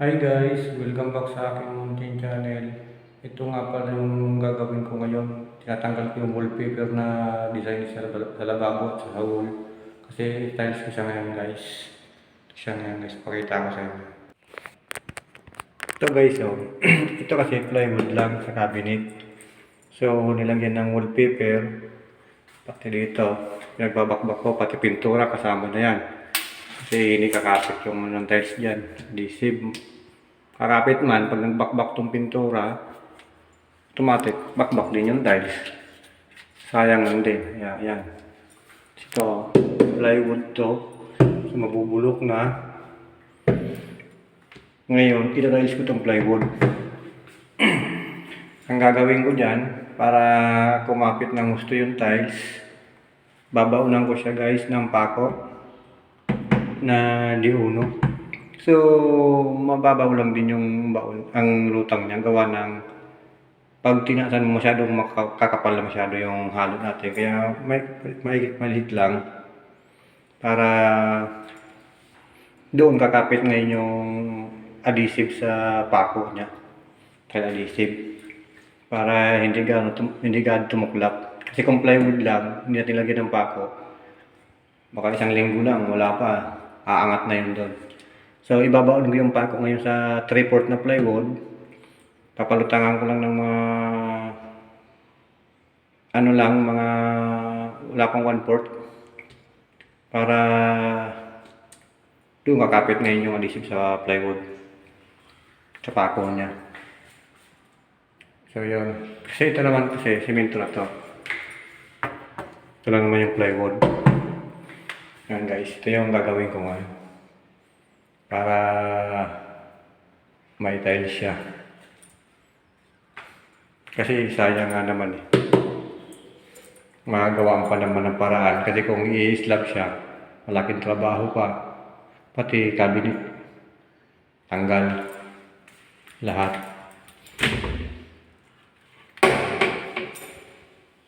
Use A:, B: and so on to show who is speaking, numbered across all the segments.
A: Hi guys, welcome back sa aking mountain channel. Ito nga pala yung gagawin ko ngayon. Tinatanggal ko yung wallpaper na design sa lababo at sa wall. Kasi tiles ko siya ngayon guys. Ito siya ngayon guys, pakita ko sa inyo. Ito guys, oh. Ito kasi plywood lang sa cabinet. So nilagyan ng wallpaper. Pati dito, pinagbabakbak ko, pati pintura kasama na yan. Kasi hindi kakapit yung ng tiles dyan. Adhesive. Kakapit man, pag nagbakbak tong pintura, automatic, bakbak din yung tiles. Sayang lang din. Yan. Ito, plywood to. So, mabubulok na. Ngayon, itatiles ko tong plywood. Ang gagawin ko dyan, para kumapit ng gusto yung tiles, babaunan ko siya guys ng pako na diuno. So, mababaw lang din yung baon, ang lutang niya, gawa ng pag tinasan mo masyadong kakapal na masyado yung halo natin. Kaya maliit lang para doon kakapit ngayon yung adhesive sa pako niya. Kaya adhesive. Para hindi gaano tumuklap. Kasi kung plywood lang, hindi natin lagyan ng pako. Baka isang linggo lang, wala pa. Aangat na yun doon. So, ibabaon ko yung pako ngayon sa 3/4 na plywood. Papalutangan ko lang ng mga mga wala pang 1/4 para doon kakapit ngayon yung adhesive sa plywood sa pako niya. So, yun. Kasi ito naman kasi, simento na to. Ito lang naman yung plywood. Yan guys, ito yung gagawin ko ngayon. Para may tiles siya. Kasi sayang nga naman eh. Magagawa pa naman ng paraan. Kasi kung i-slab siya, malaking trabaho pa. Pati cabinet. Tanggal. Lahat.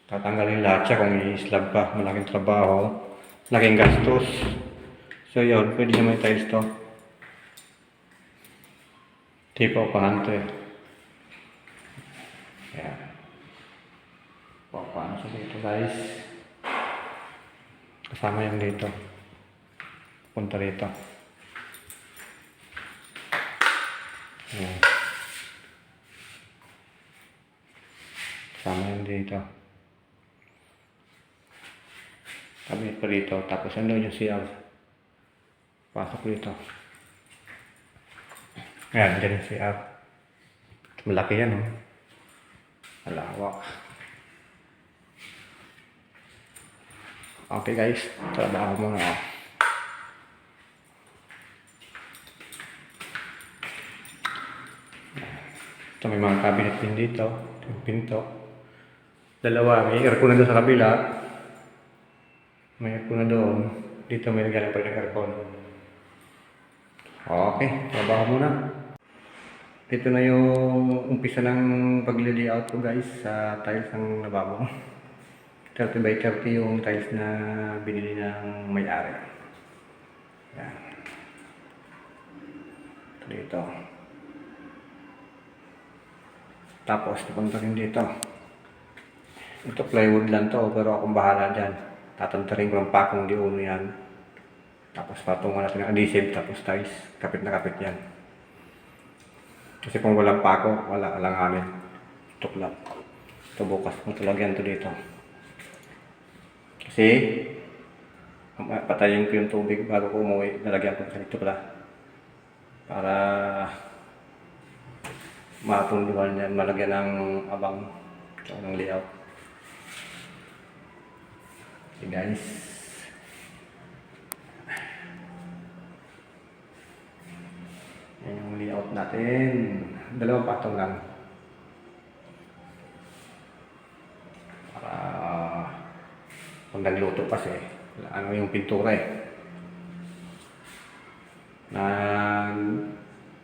A: Tatanggalin lahat siya kung i-slab pa. Malaking trabaho. Malaking gastos. So yun, pwede niya may tiles to. Tipo pahan to eh. Ayan. Paano sa dito guys. Kasama yung dito. Punta rito. Ayan. Kasama yung dito. Kabit pa rito. Tapos ano yung CR. Pasok dito. Ayan, dyan yung CR. Malaki yan oh. Malawak. Okay guys, trabaho muna ako. Ito may mga cabinet din dito. Yung pinto. Dalawa, may aircon na doon sa kabila. May aircon na doon. Dito may nagalang pa ng aircon. Okay, trabaho muna. Ito na yung umpisa ng pag-layout ko guys sa tiles ng lababo. 30 by 30 yung tiles na binili ng may-ari. Yan. Ito dito. Tapos napunta rin dito. Ito plywood lang to pero akong bahala dyan. Tatantarin ko ng pakong diuno yan. Tapos patungan natin ng adhesive tapos tiles. Kapit na kapit yan. Kasi kung walang pako, wala alanganin. Tuklap. Ito bukas mo talagyan to dito. Kasi patayin ko yung tubig bago ko umuwi. Nalagyan ko sa dito pala. Para mapunduhan yan. Malagyan ng abang. So, ng layout. Okay guys. Yung layout natin, dalawang patong lang para pag nagluto kasi ano yung pintura eh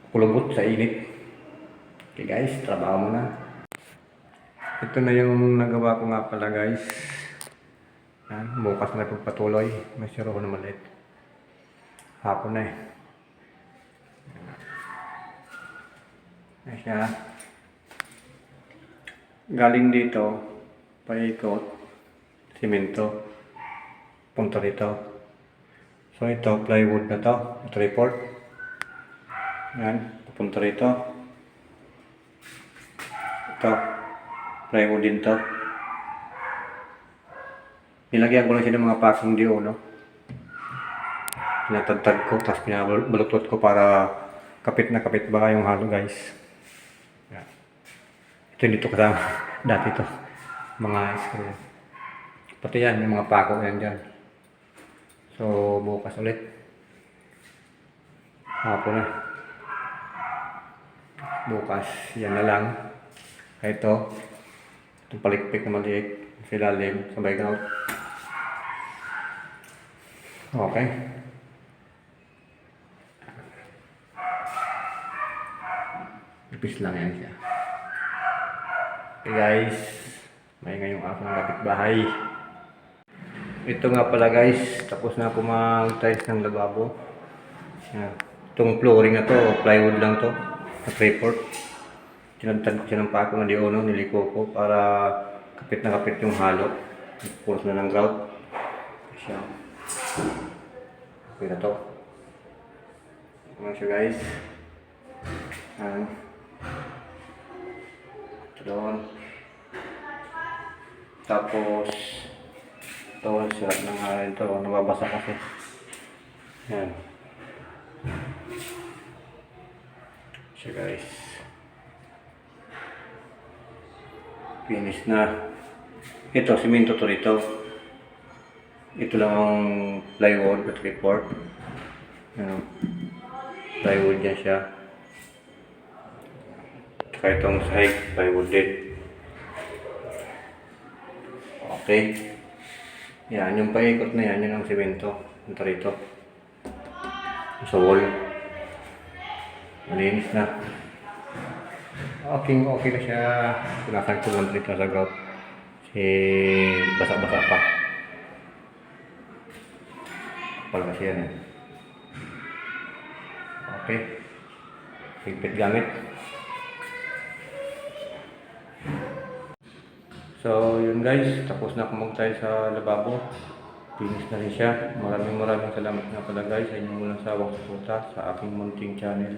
A: kulubot sa init. Okay guys, trabaho muna. Ito na yung nagawa ko nga pala guys. Yan, bukas na pagpatuloy. May siro ko na maliit. Hapon na eh. Ayan siya. Galing dito, paikot, simento, punta rito. So ito, plywood na to, ito report. Yan, pupunta rito. Ito, plywood din to. Nilagyan ko lang siya ng mga packing dio, no? Pinatagtag ko, tapos pinabalutot ko para kapit na kapit ba yung halo, guys. Yan. Ito dito kasama. Dati to. Mga screw. Pati yan, yung mga pako yan dyan. So, bukas ulit. Hapon na. Bukas, yan na lang. Ito. Itong palikpik na maliit. Sa ilalim, sa background. Okay. Ipis lang yan siya. Okay guys, may ngayong aking kapitbahay. Ito nga pala guys, tapos na ako mag-tiles ng lababo. Yan. Itong flooring na to, plywood lang to, at report. Tinagtad ko siya ng pako na diono, niliko ko para kapit na kapit yung halo. Nagpulse na ng grout. Siya. Okay na to. Ano siya guys. Yan. Ito doon. Tapos ito, sirat na nga rin ito. Nababasa kasi. Yan. Siya guys. Finish na. Ito, simento to rito. Ito lang ang plywood at report. Yan. Plywood yan siya. Tsaka itong sahig, plywood din. Okay. Yan, yung paikot na yan, yun ang simento. Ito rito. Sa wall. Malinis na. Okay na siya. Pinasan ko lang dito sa grout. Kasi basa-basa pa. Kapal kasi yan eh. Okay. Higpit gamit. So yun guys, tapos na ako mag-tile sa lababo. Finish na rin siya. Maraming salamat nga pala guys sa inyong walang sawang suporta sa aking munting channel.